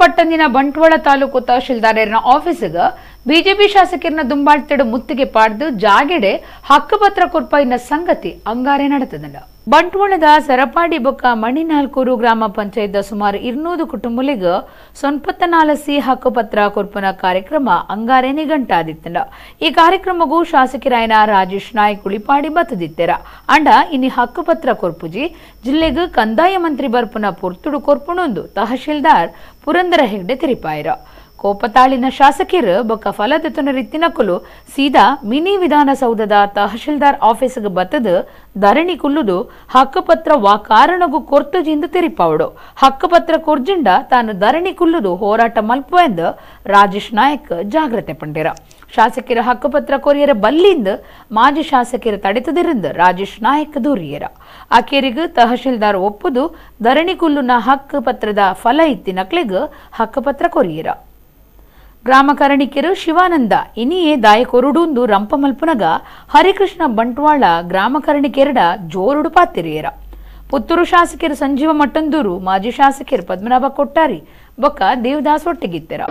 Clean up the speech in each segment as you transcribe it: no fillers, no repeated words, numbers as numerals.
ಪಟ್ಟಣದ ಬಂಟ್ವಾಳ ತಾಲೂಕು ತಹಶೀಲ್ದಾರನ ಆಫೀಸಿಗೆ ಬಿಜೆಪಿ ಶಾಸಕರನ್ನ ದುಂಬಾಳ್ತಿಡು ಮುತ್ತಿಗೆ ಪಾಡ್ದು ಜಾಗೆಡೆ ಹಕ್ಕುಪತ್ರ ಕೊರ್ಪೈನ ಸಂಗತಿ ಅಂಗಾರೆ ನಡೆತದಲ್ಲ. ಬಂಟ್ವಾಳದ ಸರಪಾಡಿ ಬೊಕ್ಕ ಮಣಿನಾಲ್ಕೂರು ಗ್ರಾಮ ಪಂಚಾಯತ್ ಸುಮಾರು 200 ಕುಟುಂಬಗಳಿಗೆ 94 ಹಕ್ಕುಪತ್ರ ಕೊರ್ಪನ ಕಾರ್ಯಕ್ರಮ ಅಂಗಾರೆ ನಿಗಂಟಾದಿತ್ತಂಡ. ಈ ಕಾರ್ಯಕ್ರಮಗೂ ಶಾಸಕರಾಯನ ರಾಜೇಶ್ ನಾಯ್ಕ್ ಉಳಿಪಾಡಿ ಬತ್ತದಿತ್ತೆರ ಅಂಡ ಇನಿ ಹಕ್ಕುಪತ್ರ ಕೊರ್ಪುಜಿ ಜಿಲ್ಲೆಗೆ ಕಂದಾಯ ಮಂತ್ರಿ ಬರ್ಪುನ ಪೊರ್ತುಡು ಕೊರ್ಪುಣೊಂದು ತಹಶೀಲ್ದಾರ್ ಪುರಂದರ ಹೆಗ್ಡೆ ತಿರಿಪಾಯಿರ. ಕೋಪತಾಳಿನ ಶಾಸಕರು ಬೊಕ್ಕ ಫಲದತನ ರೀತಿನಕಲು ಸೀದಾ ಮಿನಿ ವಿಧಾನಸೌಧದ ತಹಶೀಲ್ದಾರ್ ಆಫೀಸ್ಗೆ ಬತ್ತದ ಧರಣಿ ಕುಲ್ಲುದು ಹಕ್ಕುಪತ್ರ ವಾ ಕಾರಣಗೂ ಕೊರ್ತುಜಿಂದ ತಿರಿಪಾವಡು. ಹಕ್ಕುಪತ್ರ ಕೊರ್ಜಿಂಡ ತಾನು ಧರಣಿ ಕುಲ್ಲುದು ಹೋರಾಟ ಮಲ್ಪು ಎಂದು ರಾಜೇಶ್ ನಾಯಕ್ ಜಾಗ್ರತೆ ಪಂಡಿರ. ಶಾಸಕರ ಹಕ್ಕುಪತ್ರ ಕೊರಿಯರ ಬಲ್ಲಿಂದ ಮಾಜಿ ಶಾಸಕರ ತಡೆತದಿರಿಂದ ರಾಜೇಶ್ ನಾಯಕ್ ದೂರಿಯರ. ಆಕೆರಿಗೆ ತಹಶೀಲ್ದಾರ್ ಒಪ್ಪುದು ಧರಣಿ ಕುಲ್ಲುನ ಹಕ್ಕುಪತ್ರದ ಫಲ ಇತ್ತಿನಕ್ಲೆಗ್ ಹಕ್ಕುಪತ್ರ ಕೊರಿಯರ. ಗ್ರಾಮ ಕರಣಿಕೆರು ಶಿವಾನಂದ ಇನಿಯೇ ದಾಯಕೊರುಡುಂದು ರಂಪಮಲ್ಪುನಗ ಹರಿಕೃಷ್ಣ ಬಂಟ್ವಾಳ ಗ್ರಾಮ ಕರಣಿಕೆರಡ ಜೋರುಡು ಪಾತಿರಿಯರ. ಪುತ್ತೂರು ಶಾಸಕರು ಸಂಜೀವ ಮಟ್ಟಂದೂರು, ಮಾಜಿ ಸರ್ಕಾರಿ ಪದ್ಮನಾಭ ಕೊಟ್ಟಾರಿ ಬೊಕ್ಕ ದೇವದಾಸ್ ಒಟ್ಟಿಗಿತ್ತೆರ.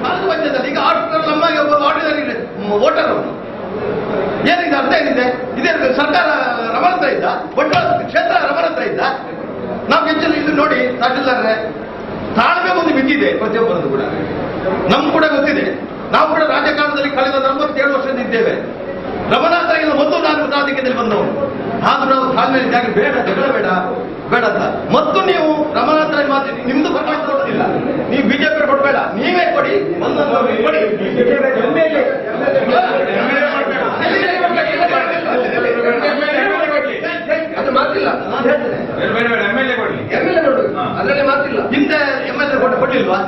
ತಾಳ್ಮೆ ಒಂದು ಬಿದ್ದಿದೆ ಪ್ರತಿಯೊಬ್ಬರದ್ದು ಕೂಡ, ನಮ್ಗೆ ಕೂಡ ಗೊತ್ತಿದೆ. ನಾವು ಕೂಡ ರಾಜಕಾರಣದಲ್ಲಿ ಕಳೆದ 47 ವರ್ಷದಿಂದ ಇದ್ದೇವೆ. ರಮಣಾತ್ರಗಿಂತ ಮೊದಲು ನಾನು ರಾಜಕೀಯದಲ್ಲಿ ಬಂದವರು. ಆದ್ರೂ ನಾವು ತಾಳ್ಮೆ ಜಾಗ ಬೇಡ, ಜಗಳ ಬೇಡ ಬೇಡ ಅಂತ. ಮತ್ತು ನೀವು ರಮಣಾತ್ರ ಮಾತ್ರ ನಿಮ್ದು ಪರವಾಗಿ ಕೊಡೋದಿಲ್ಲ, ನೀವು ಬಿಜೆಪಿ ಕೊಡಬೇಡ, ನೀವೇ ಕೊಡಿ. ಅದು ಮಾತಿಲ್ಲ, ಅದರಲ್ಲಿ ಮಾತಿಲ್ಲ. ಹಿಂದೆ MLA ಕೊಟ್ಟಿಲ್ವಾ?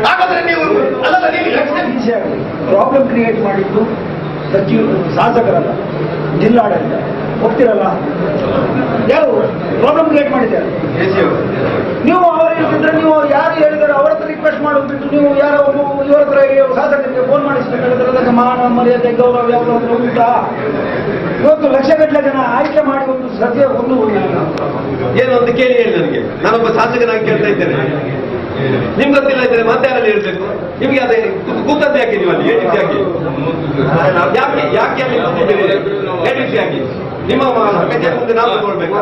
ಹಾಗಾದ್ರೆ ನೀವು ಪ್ರಾಬ್ಲಮ್ ಕ್ರಿಯೇಟ್ ಮಾಡಿದ್ದು ಶಾಸಕರಲ್ಲ, ಜಿಲ್ಲಾಡಳಿತ. ಹೋಗ್ತಿರಲ್ಲ, ಯಾವ ಪ್ರಾಬ್ಲಮ್ ಕ್ರಿಯೇಟ್ ಮಾಡಿದ್ದಾರೆ ನೀವು. ಅವರಿದ್ರೆ ನೀವು ಯಾರು ಹೇಳಿದಾರೆ ಅವ್ರ ಹತ್ರ ರಿಕ್ವೆಸ್ಟ್ ಮಾಡೋದು ಬಿಟ್ಟು ನೀವು ಯಾರೋ ಇವರ ಹತ್ರ ಶಾಸಕರಿಗೆ ಫೋನ್ ಮಾಡಿಸ್ಬೇಕಾದ್ರೆ ಮಾನ ಮರ್ಯಾದೆ ಗೌರವ ಯಾವ ಉಂಟಾ? ಇವತ್ತು ಲಕ್ಷಗಟ್ಟಲೆ ಜನ ಆಯ್ಕೆ ಮಾಡಿ ಒಂದು ಸದ್ಯ ಒಂದು ಏನು ಅಂತ ಕೇಳಿ ಹೇಳಿ ನನಗೆ. ನಾನೊಬ್ಬ ಶಾಸಕನಾಗಿ ಕೇಳ್ತಾ ಇದ್ದೇನೆ, ನಿಮ್ಗೆ ಗೊತ್ತಿಲ್ಲ ಇದ್ರೆ ಮತ್ತೆ ಯಾರಲ್ಲಿ ಹೇಳ್ಬೇಕು? ನಿಮ್ಗೆ ಅದೇ ಕೂತದ್ದು ಯಾಕೆ ನೀವು ಅಲ್ಲಿ? ಏನಿದೆ ಯಾಕೆ ಯಾಕೆ ಯಾಕೆ ನಿಮ್ಮ ಮುಂದೆ ನಾವು ನೋಡ್ಬೇಕು?